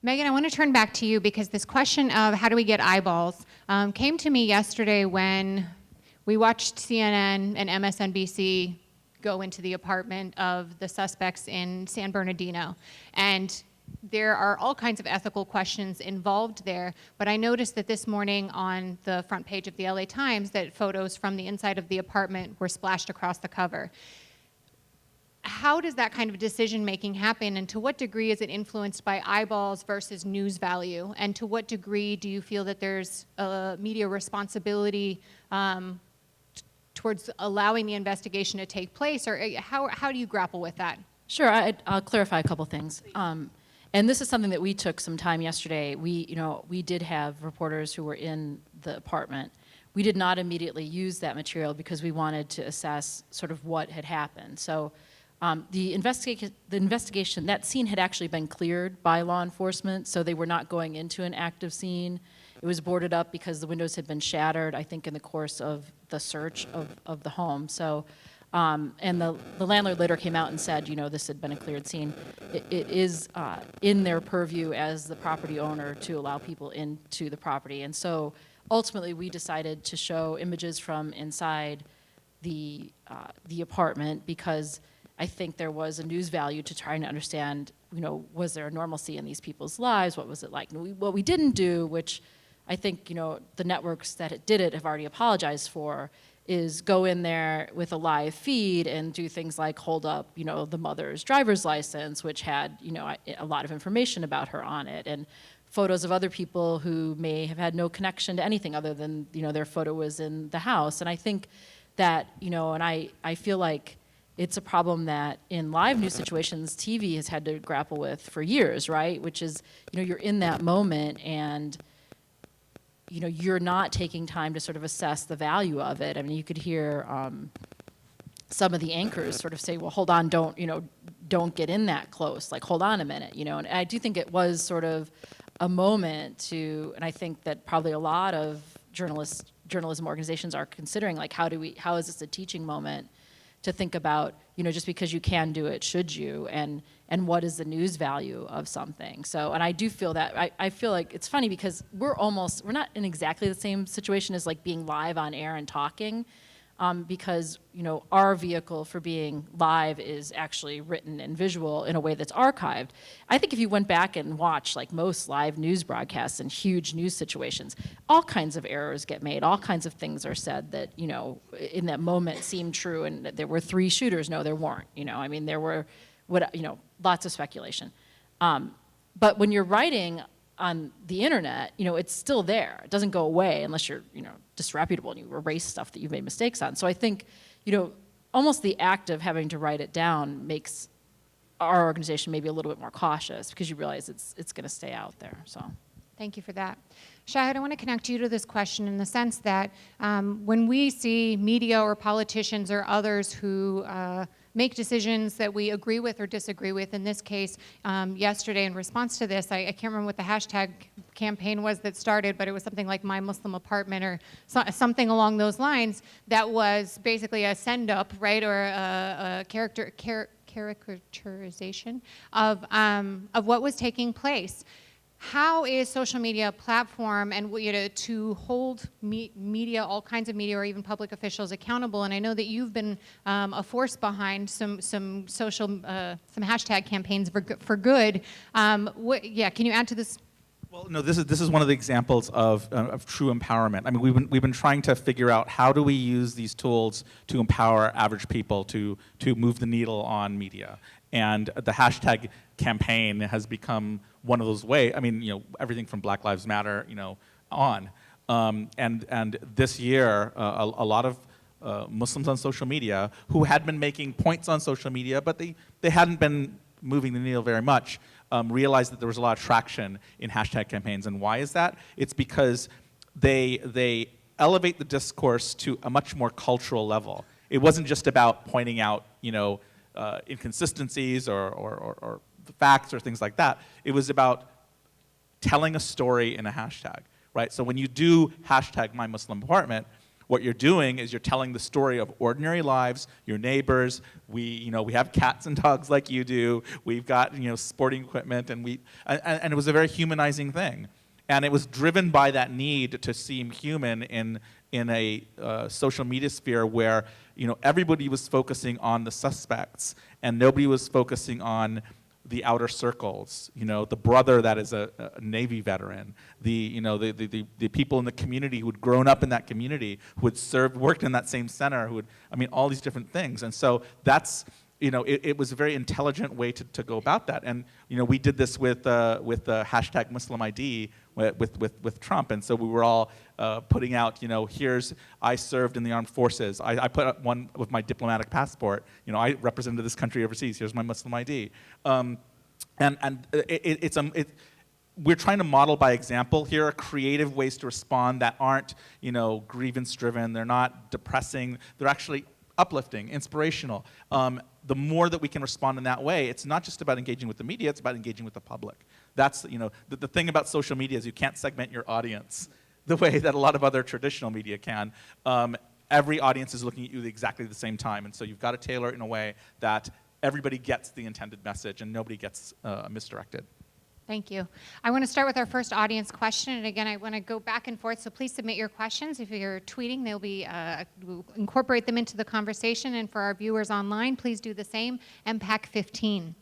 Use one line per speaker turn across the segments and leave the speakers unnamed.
Megan, I want to turn back to you because this question of how do we get eyeballs came to me yesterday when we watched CNN and MSNBC go into the apartment of the suspects in San Bernardino. And there are all kinds of ethical questions involved there, but I noticed that this morning on the front page of the LA Times that photos from the inside of the apartment were splashed across the cover. How does that kind of decision-making happen, and to what degree is it influenced by eyeballs versus news value? And to what degree do you feel that there's a media responsibility towards allowing the investigation to take place, or how do you grapple with that?
Sure, I'll clarify a couple things. And this is something that we took some time yesterday. We did have reporters who were in the apartment. We did not immediately use that material because we wanted to assess sort of what had happened. So the investigation, that scene had actually been cleared by law enforcement, so they were not going into an active scene. It was boarded up because the windows had been shattered, I think, in the course of the search of the home. So, and the landlord later came out and said, this had been a cleared scene. It is in their purview as the property owner to allow people into the property. And so ultimately we decided to show images from inside the apartment because I think there was a news value to trying to understand, was there a normalcy in these people's lives? What was it like? And what we didn't do, which I think, the networks that did it have already apologized for, is go in there with a live feed and do things like hold up, the mother's driver's license, which had, a lot of information about her on it, and photos of other people who may have had no connection to anything other than, their photo was in the house. And I think that, and I feel like it's a problem that in live news situations, TV has had to grapple with for years, right? Which is, you're in that moment and, you're not taking time to sort of assess the value of it. I mean, you could hear some of the anchors sort of say, well, hold on, don't get in that close. Like, hold on a minute, And I do think it was sort of a moment to, and I think that probably a lot of journalism organizations are considering, like, how is this a teaching moment to think about, just because you can do it, should you, and what is the news value of something. So, and I do feel that, I feel like it's funny because we're not in exactly the same situation as like being live on air and talking, because, our vehicle for being live is actually written and visual in a way that's archived. I think if you went back and watched like most live news broadcasts in huge news situations, all kinds of errors get made, all kinds of things are said that, in that moment seemed true, and there were 3 shooters. No, there weren't, I mean, there were, lots of speculation. But when you're writing on the internet, it's still there. It doesn't go away unless you're, disreputable and you erase stuff that you've made mistakes on. So I think, almost the act of having to write it down makes our organization maybe a little bit more cautious because you realize it's going to stay out there. So.
Thank you for that. Shahid, I want to connect you to this question in the sense that when we see media or politicians or others who make decisions that we agree with or disagree with, in this case, yesterday in response to this, I can't remember what the hashtag campaign was that started, but it was something like My Muslim Apartment or something along those lines that was basically a send-up, right, or a caricaturization of what was taking place. How is social media a platform and to hold media, all kinds of media, or even public officials accountable? And I know that you've been a force behind some social some hashtag campaigns for good. Can you add to this?
Well, no, this is one of the examples of true empowerment. I mean, we've been trying to figure out how do we use these tools to empower average people to move the needle on media, and the hashtag campaign has become one of those ways. I mean, everything from Black Lives Matter, on, and this year, a lot of Muslims on social media who had been making points on social media, but they hadn't been moving the needle very much, realized that there was a lot of traction in hashtag campaigns. And why is that? It's because they elevate the discourse to a much more cultural level. It wasn't just about pointing out, inconsistencies or the facts or things like that. It was about telling a story in a hashtag, right? So when you do hashtag My Muslim Apartment, what you're doing is you're telling the story of ordinary lives, your neighbors. We have cats and dogs like you do. We've got, sporting equipment, and it was a very humanizing thing. And it was driven by that need to seem human in a social media sphere where everybody was focusing on the suspects and nobody was focusing on the outer circles. The brother that is a Navy veteran, the people in the community who had grown up in that community, who had worked in that same center, all these different things. And so that's. It was a very intelligent way to go about that, and we did this with the hashtag Muslim ID with Trump, and so we were all putting out, here's I served in the armed forces. I put up one with my diplomatic passport. I represented this country overseas. Here's my Muslim ID, we're trying to model by example. Here are creative ways to respond that aren't grievance-driven. They're not depressing. They're actually uplifting, inspirational. The more that we can respond in that way, it's not just about engaging with the media, it's about engaging with the public. That's, the thing about social media is you can't segment your audience the way that a lot of other traditional media can. Every audience is looking at you exactly the same time, and so you've got to tailor it in a way that everybody gets the intended message and nobody gets misdirected.
Thank you. I want to start with our first audience question. And again, I want to go back and forth, so please submit your questions. If you're tweeting, we'll incorporate them into the conversation. And for our viewers online, please do the same. MPAC 15.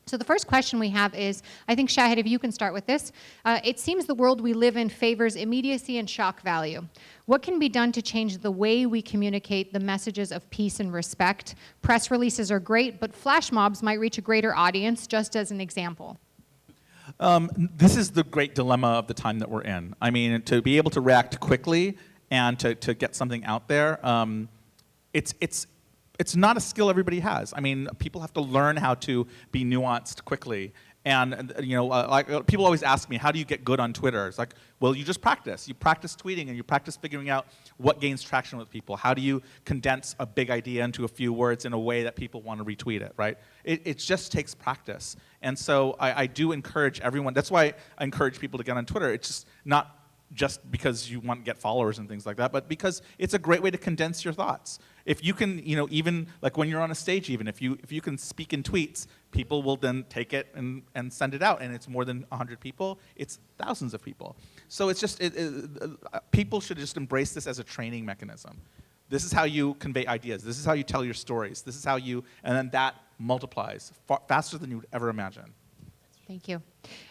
So the first question we have is, I think, Shahid, if you can start with this. It seems the world we live in favors immediacy and shock value. What can be done to change the way we communicate the messages of peace and respect? Press releases are great, but flash mobs might reach a greater audience, just as an example.
This is the great dilemma of the time that we're in. To be able to react quickly and to get something out there, it's not a skill everybody has. People have to learn how to be nuanced quickly. And people always ask me, how do you get good on Twitter? It's like, well, you just practice. You practice tweeting and you practice figuring out what gains traction with people. How do you condense a big idea into a few words in a way that people want to retweet it, right? It just takes practice. And so I do encourage everyone. That's why I encourage people to get on Twitter. It's just not just because you want to get followers and things like that, but because it's a great way to condense your thoughts. If you can, even like when you're on a stage, even if you can speak in tweets, people will then take it and send it out, and it's more than 100 people. It's thousands of people. So it's just people should just embrace this as a training mechanism. This is how you convey ideas. This is how you tell your stories. This is how and then that multiplies faster than you would ever imagine.
Thank you.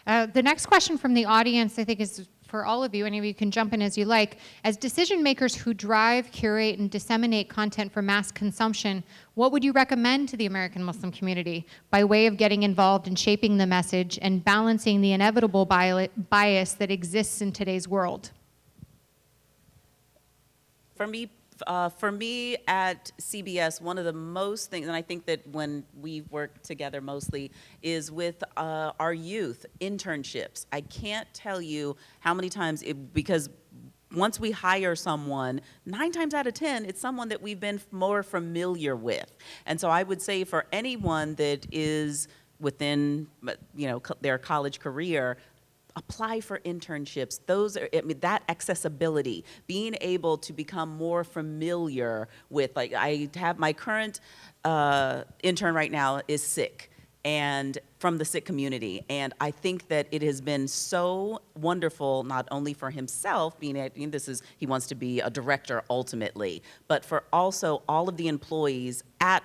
The next question from the audience, I think, is for all of you. Any of you can jump in as you like. As decision makers who drive, curate, and disseminate content for mass consumption, what would you recommend to the American Muslim community by way of getting involved in shaping the message and balancing the inevitable bias that exists in today's world?
For me at CBS, one of the most things, and I think that when we work together mostly, is with our youth internships. I can't tell you how many times, because once we hire someone, 9 times out of 10, it's someone that we've been more familiar with. And so I would say for anyone that is within, their college career, apply for internships. Those are, that accessibility, being able to become more familiar with, like, I have my current intern right now is Sikh, and from the Sikh community. And I think that it has been so wonderful, not only for himself, he wants to be a director ultimately, but for also all of the employees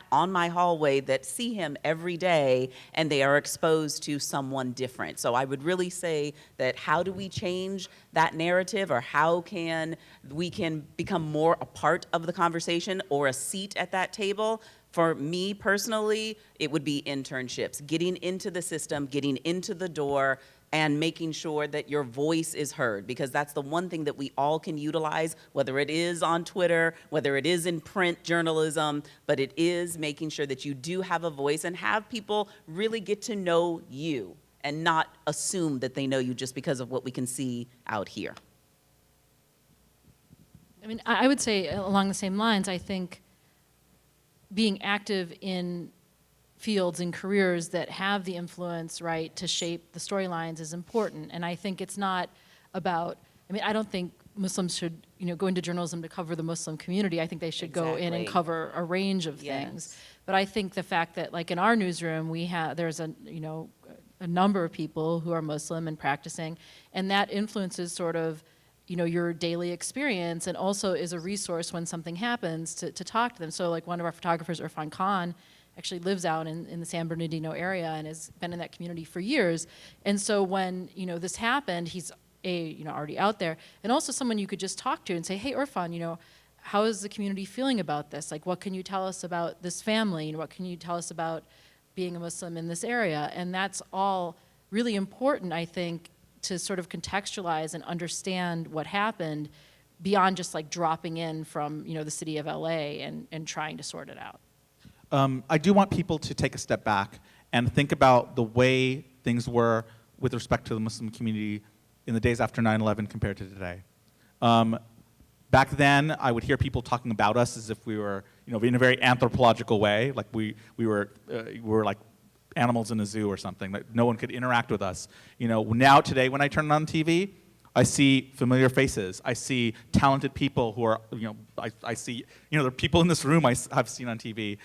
on my hallway that see him every day, and they are exposed to someone different. So I would really say that how do we change that narrative, or how can we become more a part of the conversation or a seat at that table? For me personally, it would be internships, getting into the system, getting into the door, and making sure that your voice is heard, because that's the one thing that we all can utilize, whether it is on Twitter, whether it is in print journalism, but it is making sure that you do have a voice and have people really get to know you and not assume that they know you just because of what we can see out here.
I would say along the same lines, I think being active in fields and careers that have the influence, right, to shape the storylines is important. And I think it's not about, I don't think Muslims should, go into journalism to cover the Muslim community. I think they should go in and
Exactly.
cover a range of
Yes.
things. But I think the fact that, like in our newsroom, there's a number of people who are Muslim and practicing, and that influences sort of, your daily experience, and also is a resource when something happens to talk to them. So like one of our photographers, Irfan Khan, actually lives out in the San Bernardino area and has been in that community for years. And so when, this happened, he's already out there, and also someone you could just talk to and say, hey, Irfan, how is the community feeling about this? Like, what can you tell us about this family? And what can you tell us about being a Muslim in this area? And that's all really important, I think, to sort of contextualize and understand what happened beyond just like dropping in from, the city of LA and trying to sort it out.
I do want people to take a step back and think about the way things were with respect to the Muslim community in the days after 9/11 compared to today. Back then, I would hear people talking about us as if we were, in a very anthropological way, like we were like animals in a zoo or something, that no one could interact with us. Now today, when I turn on TV, I see familiar faces. I see talented people who are, I see, the people in this room I've seen on TV,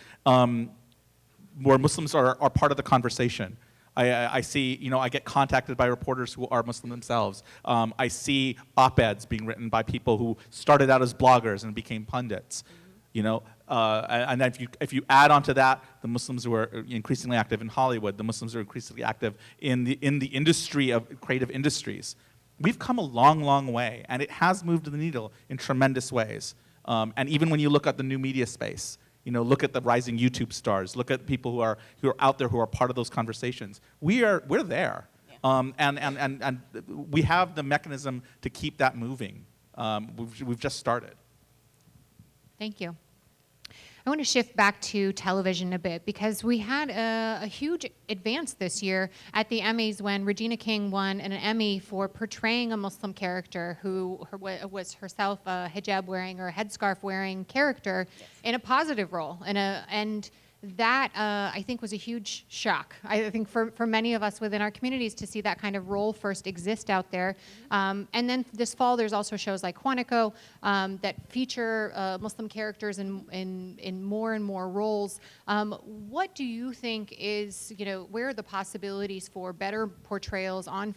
where Muslims are part of the conversation. I see, I get contacted by reporters who are Muslim themselves. I see op-eds being written by people who started out as bloggers and became pundits. And if you add onto that the Muslims who are increasingly active in Hollywood, the Muslims who are increasingly active in the industry of creative industries, we've come a long, long way, and it has moved the needle in tremendous ways. And even when you look at the new media space, look at the rising YouTube stars, look at people who are out there who are part of those conversations. We're there, and we have the mechanism to keep that moving. We've just started.
Thank you. I want to shift back to television a bit because we had a huge advance this year at the Emmys when Regina King won an Emmy for portraying a Muslim character who was herself a hijab-wearing or a headscarf-wearing character in a positive role. And that, I think, was a huge shock. I think for many of us within our communities to see that kind of role first exist out there. And then this fall, there's also shows like Quantico that feature Muslim characters in more and more roles. What do you think is, where are the possibilities for better portrayals on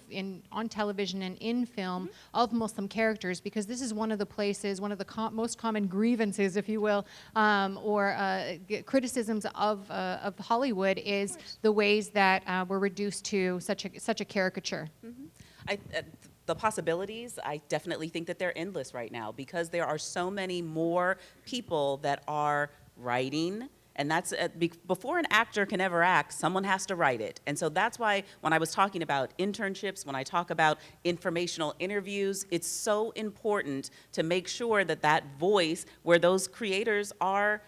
television and in film of Muslim characters? Because this is one of the places, one of the most common grievances, if you will, or criticisms of Hollywood is the ways that we're reduced to such a caricature.
The possibilities, I definitely think that they're endless right now because there are so many more people that are writing. And that's before an actor can ever act, someone has to write it. And so that's why when I was talking about internships, when I talk about informational interviews, it's so important to make sure that that voice where those creators are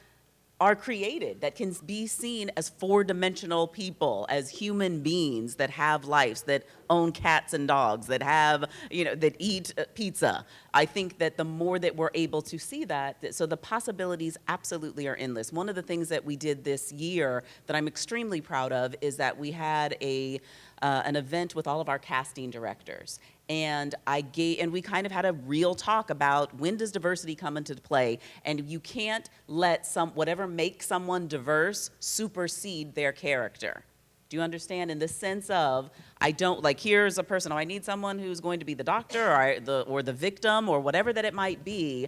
created, that can be seen as four-dimensional people, as human beings that have lives, that own cats and dogs, that have, that eat pizza. I think that the more that we're able to see that, so the possibilities absolutely are endless. One of the things that we did this year that I'm extremely proud of is that we had an event with all of our casting directors. And we kind of had a real talk about when does diversity come into play, and you can't let whatever makes someone diverse supersede their character. Do you understand? In the sense of, here's a person, I need someone who's going to be the doctor or the victim or whatever that it might be.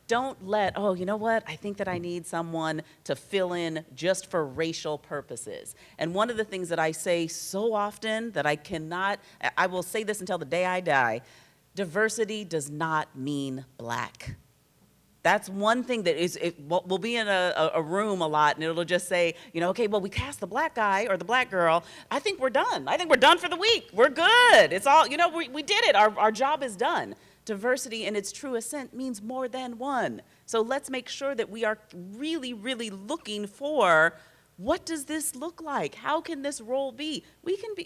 Don't let, you know what, I think that I need someone to fill in just for racial purposes. And one of the things that I say so often that I will say this until the day I die, diversity does not mean black. That's one thing that we'll be in a room a lot and it'll just say, okay, well, we cast the black guy or the black girl. I think we're done. I think we're done for the week. We're good. It's all, we did it. Our job is done. Diversity in its truest sense means more than one. So let's make sure that we are really, really looking for what does this look like? How can this role be?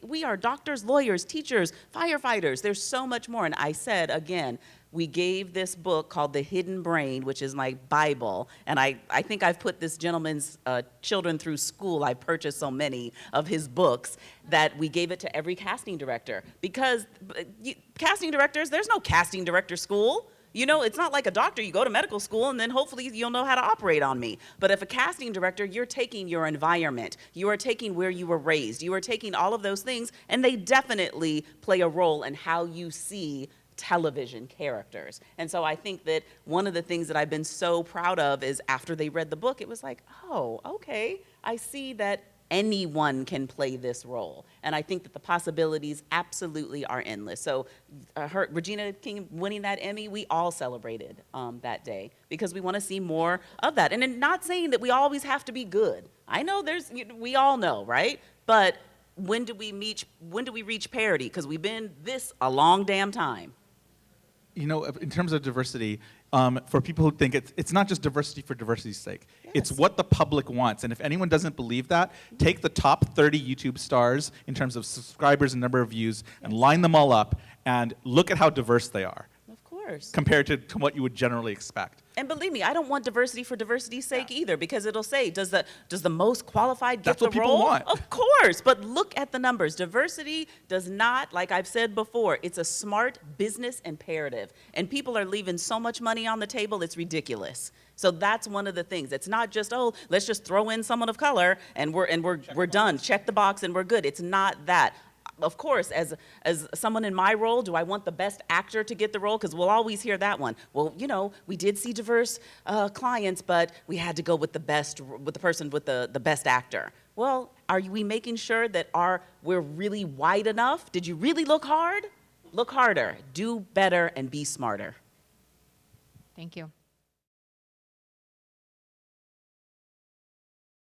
We are doctors, lawyers, teachers, firefighters. There's so much more. And I said, again, we gave this book called The Hidden Brain, which is my Bible. And I think I've put this gentleman's children through school. I purchased so many of his books that we gave it to every casting director. Because casting directors, there's no casting director school. You know, it's not like a doctor. You go to medical school and then hopefully you'll know how to operate on me. But if a casting director, you're taking your environment, you are taking where you were raised, you are taking all of those things, and they definitely play a role in how you see television characters. And so I think that one of the things that I've been so proud of is after they read the book, it was like, oh, okay, I see that anyone can play this role. And I think that the possibilities absolutely are endless. So Regina King winning that Emmy, we all celebrated that day because we want to see more of that. And I'm not saying that we always have to be good. I know we all know, right? But when do we reach parity? Because we've been this a long damn time.
You know, in terms of diversity, for people who think it's not just diversity for diversity's sake.
Yes.
It's what the public wants. And if anyone doesn't believe that, take the top 30 YouTube stars in terms of subscribers and number of views and line them all up and look at how diverse they are
Of course.
compared to what you would generally expect.
And believe me, I don't want diversity for diversity's sake either, because it'll say, does the most qualified get
That's
the
what people
role?
want.
Of course, but look at the numbers. Diversity does not, like I've said before, it's a smart business imperative. And people are leaving so much money on the table, it's ridiculous. So that's one of the things. It's not just, oh, let's just throw in someone of color and we're done. Check the box and we're good. It's not that. Of course, as someone in my role, do I want the best actor to get the role? Because we'll always hear that one. Well, you know, we did see diverse clients, but we had to go with the person with the best actor. Well, are we making sure that we're really wide enough? Did you really look hard? Look harder, do better, and be smarter.
Thank you.